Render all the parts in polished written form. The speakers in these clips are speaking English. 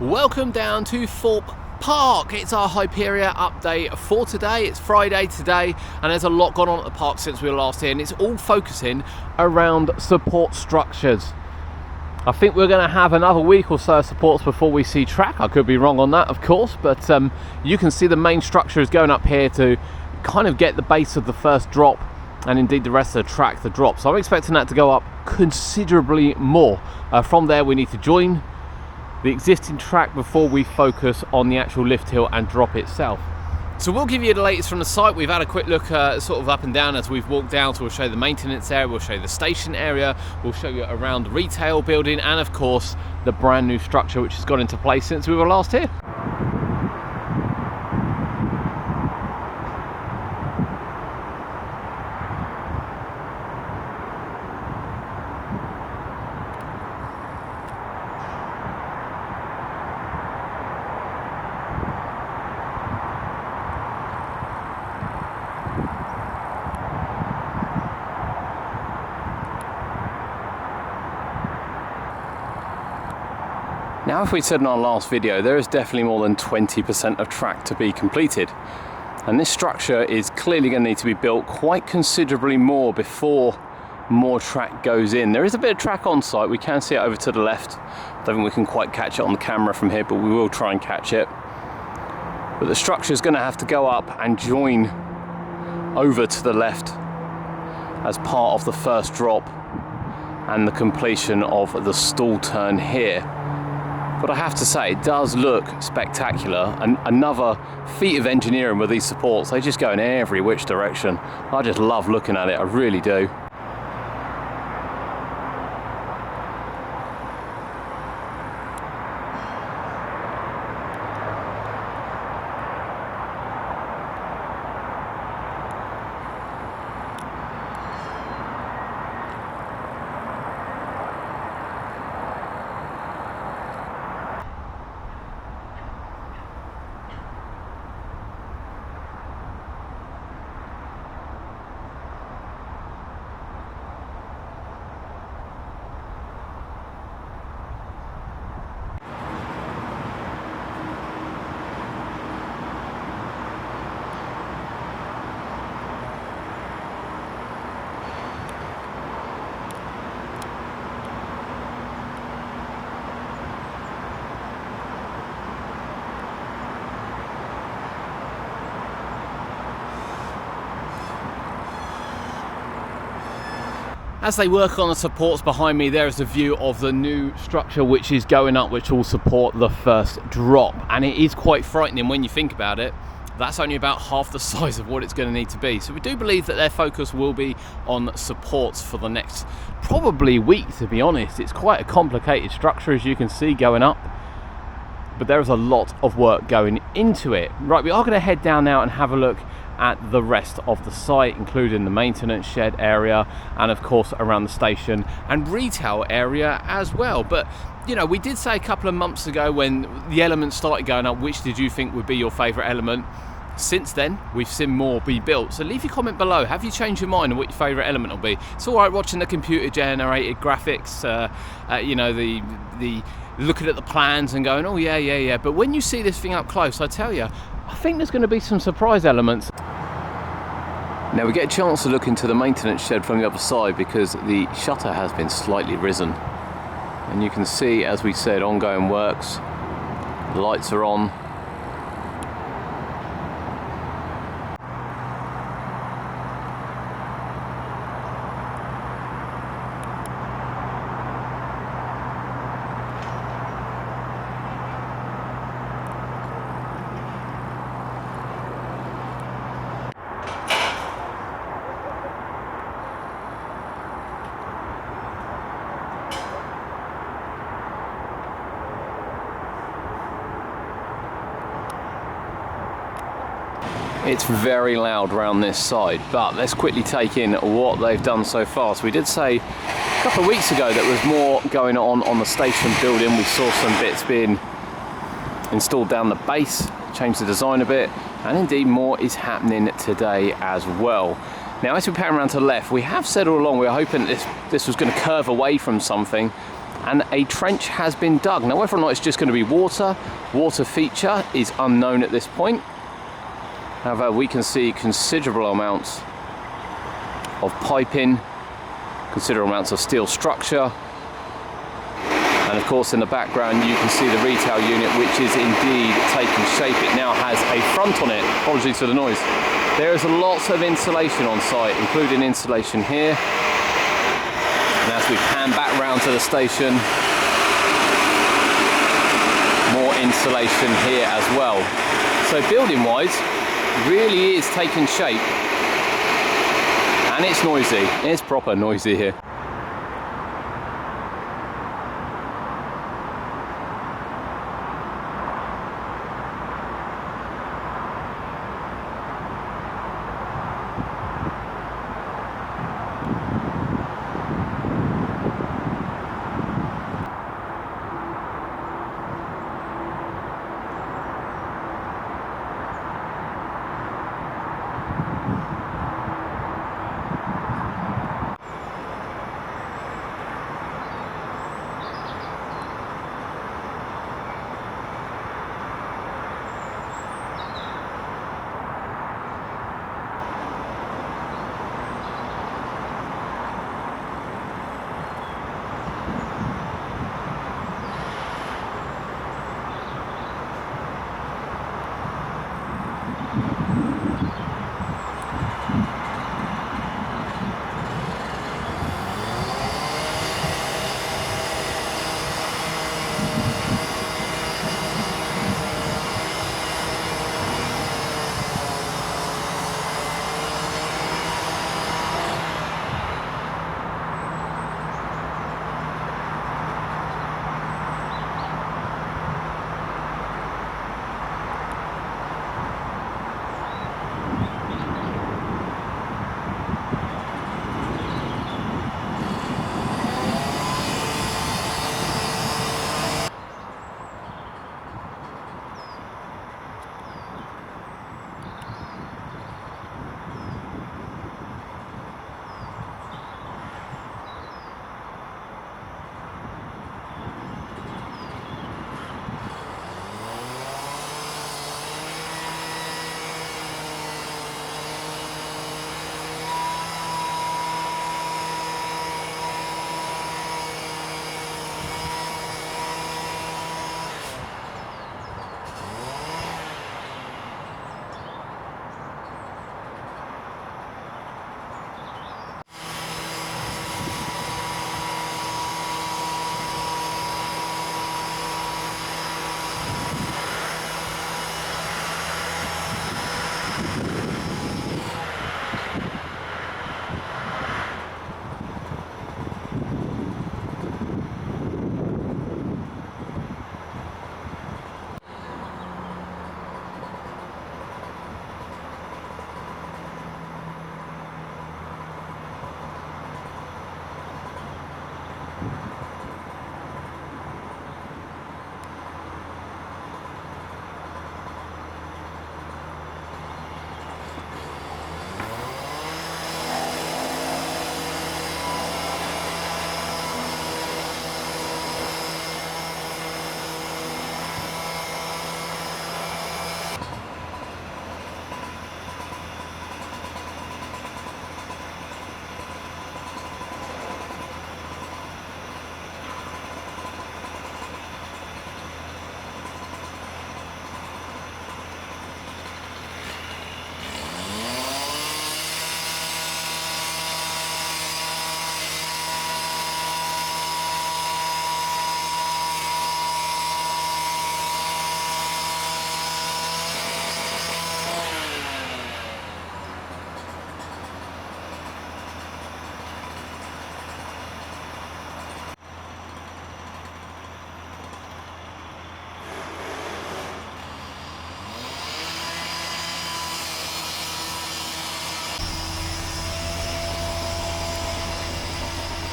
Welcome down to Thorpe Park. It's our Hyperia update for today. It's Friday today and there's a lot gone on at the park since we were last here, and it's all focusing around support structures. I think we're going to have another week or so of supports before we see track. I could be wrong on that, of course, but you can see the main structure is going up here to kind of get the base of the first drop, and indeed the rest of the track, the drop. So I'm expecting that to go up considerably more. From there we need to join the existing track before we focus on the actual lift hill and drop itself. So we'll give you the latest from the site. We've had a quick look sort of up and down as we've walked down, so we'll show you the maintenance area, we'll show you the station area, we'll show you around the retail building, and of course the brand new structure which has got into place since we were last here. Now, if we said in our last video, there is definitely more than 20% of track to be completed. And this structure is clearly going to need to be built quite considerably more before more track goes in. There is a bit of track on site. We can see it over to the left. I don't think we can quite catch it on the camera from here, but we will try and catch it. But the structure is going to have to go up and join over to the left as part of the first drop and the completion of the stall turn here. But I have to say, it does look spectacular, and another feat of engineering with these supports. They just go in every which direction. I just love looking at it, I really do. As they work on the supports behind me, there is a view of the new structure which is going up, which will support the first drop. And it is quite frightening when you think about it. That's only about half the size of what it's going to need to be. So we do believe that their focus will be on supports for the next probably week, to be honest. It's quite a complicated structure, as you can see, going up. But there is a lot of work going into it. Right, we are going to head down now and have a look at the rest of the site, including the maintenance shed area and of course around the station and retail area as well. But you know, we did say a couple of months ago when the elements started going up, which did you think would be your favourite element? Since then, we've seen more be built. So leave your comment below. Have you changed your mind on what your favourite element will be? It's all right watching the computer-generated graphics, you know, the looking at the plans and going, oh yeah. But when you see this thing up close, I tell you, I think there's going to be some surprise elements. Now we get a chance to look into the maintenance shed from the other side because the shutter has been slightly risen. And you can see, as we said, ongoing works. The lights are on. It's very loud around this side, but let's quickly take in what they've done so far. So we did say a couple of weeks ago there was more going on the station building. We saw some bits being installed down the base, changed the design a bit, and indeed more is happening today as well. Now as we pan around to the left, we have said all along we were hoping this was going to curve away from something. and a trench has been dug. Now whether or not it's just going to be water feature is unknown at this point. However, we can see considerable amounts of piping, considerable amounts of steel structure, and of course in the background you can see the retail unit, which is indeed taking shape. It now has a front on it. Apologies for the noise. There is lots of insulation on site, including insulation here. And as we pan back round to the station, more insulation here as well. So building wise, really is taking shape, and it's noisy. It's proper noisy here.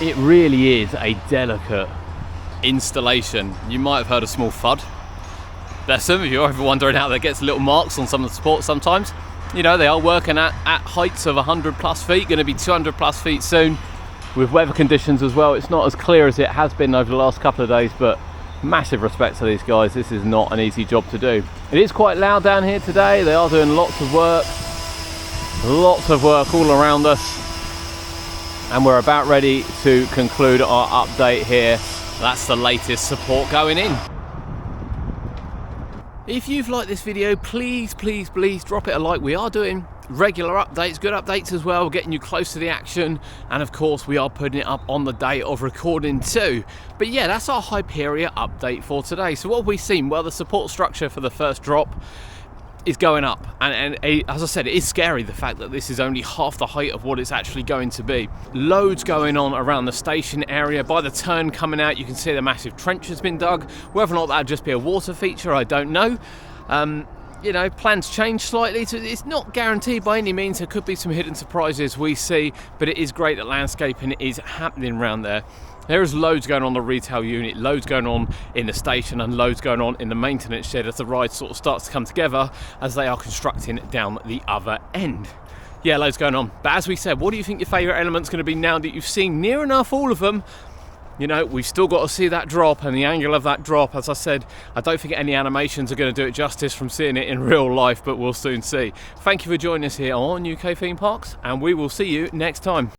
It really is a delicate installation. You might have heard a small thud. Bless them, if you're ever wondering how that gets little marks on some of the supports sometimes. You know, they are working at heights of 100 plus feet, going to be 200 plus feet soon. with weather conditions as well. It's not as clear as it has been over the last couple of days, but massive respect to these guys. This is not an easy job to do. It is quite loud down here today. They are doing lots of work all around us, and we're about ready to conclude our update here. That's the latest support going in. If you've liked this video, please drop it a like. We are doing regular updates, good updates as well, getting you close to the action, and of course we are putting it up on the day of recording too. But yeah, that's our Hyperia update for today. So what have we seen? Well, the support structure for the first drop is going up, and as I said, it is scary, the fact that this is only half the height of what it's actually going to be. Loads going on around the station area. By the turn coming out, you can see the massive trench has been dug. Whether or not that'd just be a water feature, I don't know. You know, plans change slightly, so it's not guaranteed by any means. There could be some hidden surprises we see, but it is great that landscaping is happening around there. There is loads going on in the retail unit, loads going on in the station, and loads going on in the maintenance shed as the ride sort of starts to come together as they are constructing down the other end. Yeah, loads going on. But as we said, what do you think your favourite element's going to be now that you've seen near enough all of them? You know, we've still got to see that drop and the angle of that drop. As I said, I don't think any animations are going to do it justice from seeing it in real life, but we'll soon see. Thank you for joining us here on UK Theme Parks, and we will see you next time.